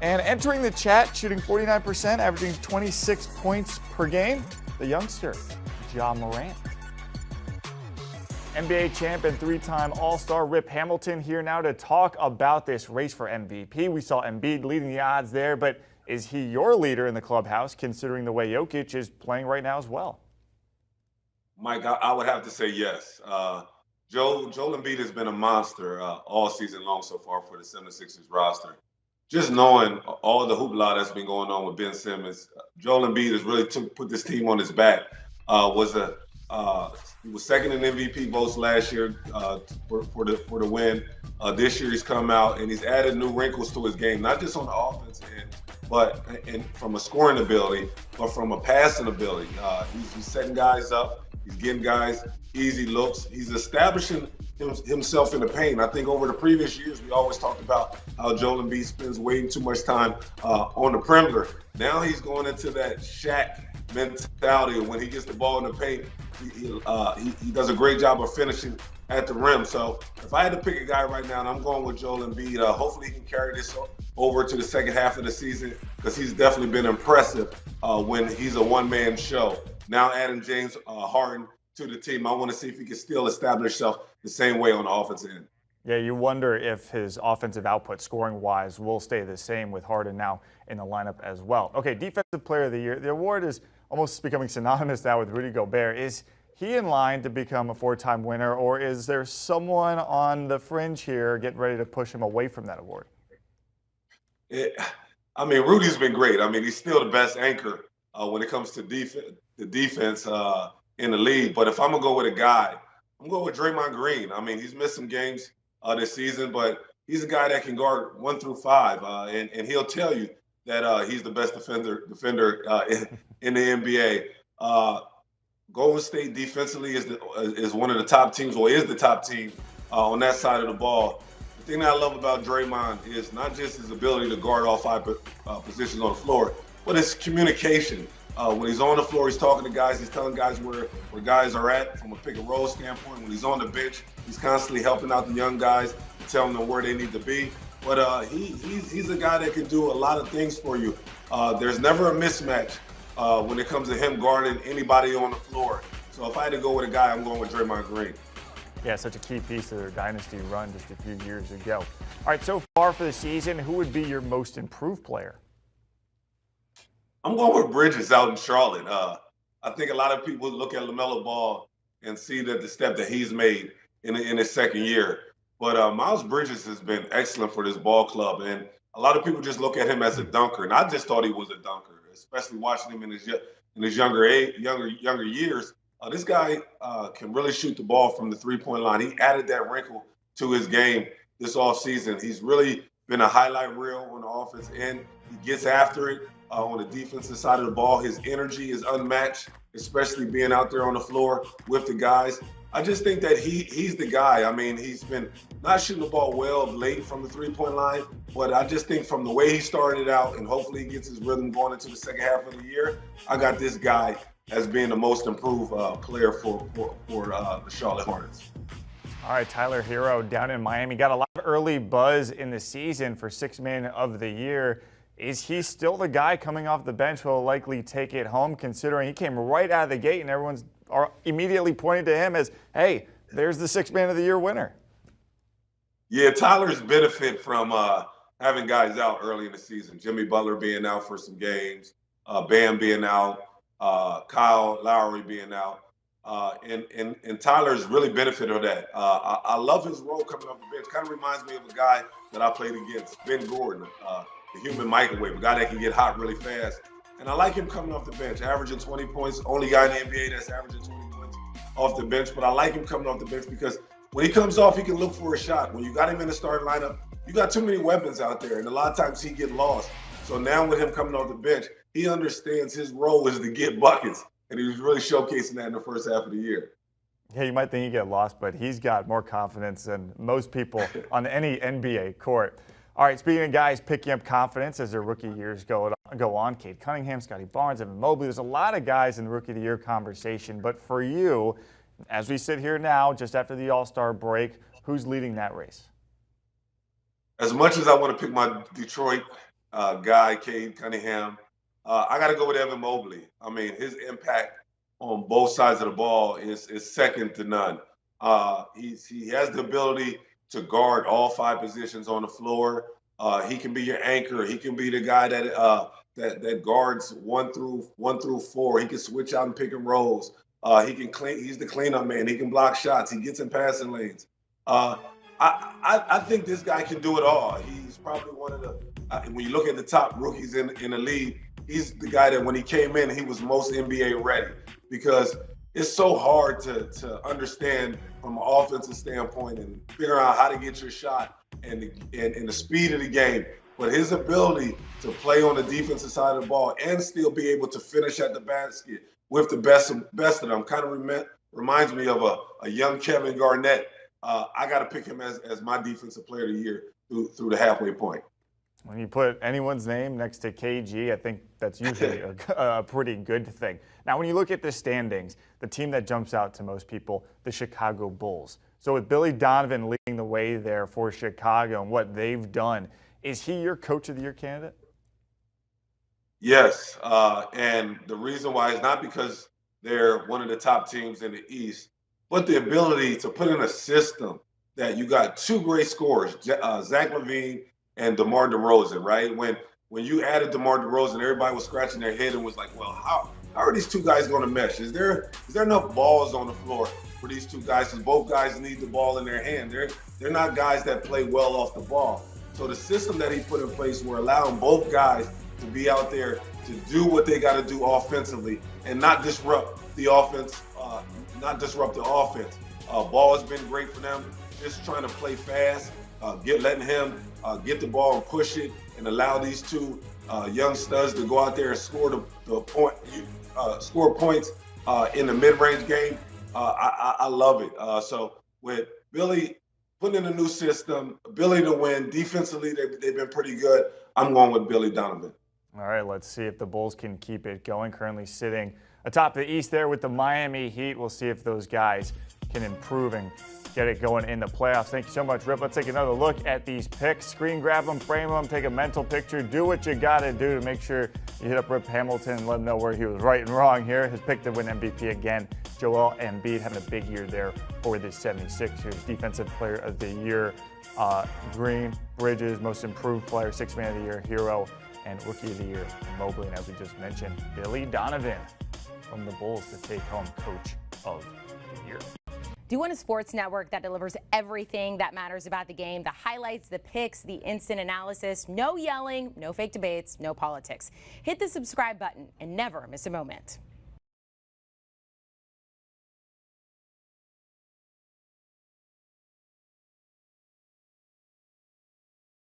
And entering the chat, shooting 49%, averaging 26 points per game, the youngster, Ja Morant. NBA champ and three-time All-Star Rip Hamilton here now to talk about this race for MVP. We saw Embiid leading the odds there, but is he your leader in the clubhouse, considering the way Jokic is playing right now as well? Mike, I would have to say yes. Joel Embiid has been a monster all season long so far for the 76ers roster. Just knowing all the hoopla that's been going on with Ben Simmons, Joel Embiid has really put this team on his back. He was second in MVP votes last year for the win. This year he's come out and he's added new wrinkles to his game, not just on the offense end, but from a scoring ability, but from a passing ability. He's setting guys up. He's getting guys easy looks. He's establishing himself in the paint. I think over the previous years, we always talked about how Joel Embiid spends way too much time on the perimeter. Now he's going into that Shaq mentality. When he gets the ball in the paint, he does a great job of finishing at the rim. So if I had to pick a guy right now, and I'm going with Joel Embiid, hopefully he can carry this over to the second half of the season, because he's definitely been impressive when he's a one-man show. Now adding James Harden to the team, I want to see if he can still establish himself the same way on the offensive end. Yeah, you wonder if his offensive output, scoring-wise, will stay the same with Harden now in the lineup as well. Okay, Defensive Player of the Year. The award is almost becoming synonymous now with Rudy Gobert. Is he in line to become a four-time winner, or is there someone on the fringe here getting ready to push him away from that award? Rudy's been great. He's still the best anchor when it comes to defense in the league. But if I'm going to go with a guy, I'm going with Draymond Green. He's missed some games this season, but he's a guy that can guard 1 through 5, and he'll tell you that he's the best defender in the NBA. Golden State defensively is one of the top teams, or is the top team on that side of the ball. The thing that I love about Draymond is not just his ability to guard all 5 positions on the floor, but his communication. When he's on the floor, he's talking to guys. He's telling guys where guys are at from a pick and roll standpoint. When he's on the bench, he's constantly helping out the young guys, telling them where they need to be. But he's a guy that can do a lot of things for you. There's never a mismatch when it comes to him guarding anybody on the floor. So if I had to go with a guy, I'm going with Draymond Green. Yeah, such a key piece of their dynasty run just a few years ago. All right, so far for the season, who would be your most improved player? I'm going with Bridges out in Charlotte. I think a lot of people look at LaMelo Ball and see that the step that he's made in his second year. But Miles Bridges has been excellent for this ball club. And a lot of people just look at him as a dunker. And I just thought he was a dunker, especially watching him in his younger years. This guy can really shoot the ball from the three-point line. He added that wrinkle to his game this offseason. He's really been a highlight reel on the offense end. He gets after it. On the defensive side of the ball, his energy is unmatched, especially being out there on the floor with the guys. I just think that he's the guy. He's been not shooting the ball well late from the three-point line, but I just think from the way he started out, and hopefully he gets his rhythm going into the second half of the year, I got this guy as being the most improved player for the Charlotte Hornets. All right, Tyler Hero down in Miami got a lot of early buzz in the season for Sixth Man of the Year. Is he still the guy coming off the bench who will likely take it home, considering he came right out of the gate and everyone's immediately pointing to him as, hey, there's the Sixth Man of the Year winner? Yeah, Tyler's benefit from having guys out early in the season. Jimmy Butler being out for some games, Bam being out, Kyle Lowry being out. And Tyler's really benefited of that. I love his role coming off the bench. Kind of reminds me of a guy that I played against, Ben Gordon. The human microwave, a guy that can get hot really fast. And I like him coming off the bench, averaging 20 points. Only guy in the NBA that's averaging 20 points off the bench. But I like him coming off the bench because when he comes off, he can look for a shot. When you got him in the starting lineup, you got too many weapons out there. And a lot of times he get lost. So now with him coming off the bench, he understands his role is to get buckets. And he was really showcasing that in the first half of the year. Yeah, you might think he get lost, but he's got more confidence than most people on any NBA court. All right, speaking of guys picking up confidence as their rookie years go on, Cade Cunningham, Scotty Barnes, Evan Mobley, there's a lot of guys in the Rookie of the Year conversation. But for you, as we sit here now, just after the All-Star break, who's leading that race? As much as I want to pick my Detroit guy, Cade Cunningham. I got to go with Evan Mobley. I mean, his impact on both sides of the ball is second to none. He has the ability to guard all 5 positions on the floor. He can be your anchor. He can be the guy that guards 1 through 4. He can switch out and pick and rolls. He can clean. He's the cleanup man. He can block shots. He gets in passing lanes. I think this guy can do it all. He's probably one of the when you look at the top rookies in the league, he's the guy that when he came in, he was most NBA ready, because it's so hard to understand from an offensive standpoint and figure out how to get your shot and the speed of the game. But his ability to play on the defensive side of the ball and still be able to finish at the basket with the best of them kind of reminds me of a young Kevin Garnett. I got to pick him as my defensive player of the year through the halfway point. When you put anyone's name next to KG, I think that's usually a pretty good thing. Now, when you look at the standings, the team that jumps out to most people, the Chicago Bulls. So with Billy Donovan leading the way there for Chicago and what they've done, is he your Coach of the Year candidate? Yes, and the reason why is not because they're one of the top teams in the East, but the ability to put in a system that you got 2 great scorers, Zach LaVine and DeMar DeRozan, right? When you added DeMar DeRozan, everybody was scratching their head and was like, well, how are these 2 guys going to mesh? Is there enough balls on the floor for these 2 guys? Because both guys need the ball in their hand. They're not guys that play well off the ball. So the system that he put in place were allowing both guys to be out there to do what they got to do offensively and not disrupt the offense. Ball has been great for them. Just trying to play fast, letting him get the ball and push it, and allow these 2 young studs to go out there and score score points in the mid-range game. I love it. So with Billy putting in a new system, ability to win defensively, they've been pretty good. I'm going with Billy Donovan. All right, let's see if the Bulls can keep it going. Currently sitting atop the East there with the Miami Heat. We'll see if those guys can improve and get it going in the playoffs. Thank you so much, Rip. Let's take another look at these picks. Screen grab them, frame them, take a mental picture. Do what you got to do to make sure you hit up Rip Hamilton and let him know where he was right and wrong here. His pick to win MVP again, Joel Embiid, having a big year there for the 76ers. Defensive Player of the Year, Green, Bridges, Most Improved Player, Sixth Man of the Year, Hero, and Rookie of the Year, Mobley. And as we just mentioned, Billy Donovan from the Bulls to take home Coach of the Year. Do you want a sports network that delivers everything that matters about the game? The highlights, the picks, the instant analysis, no yelling, no fake debates, no politics. Hit the subscribe button and never miss a moment.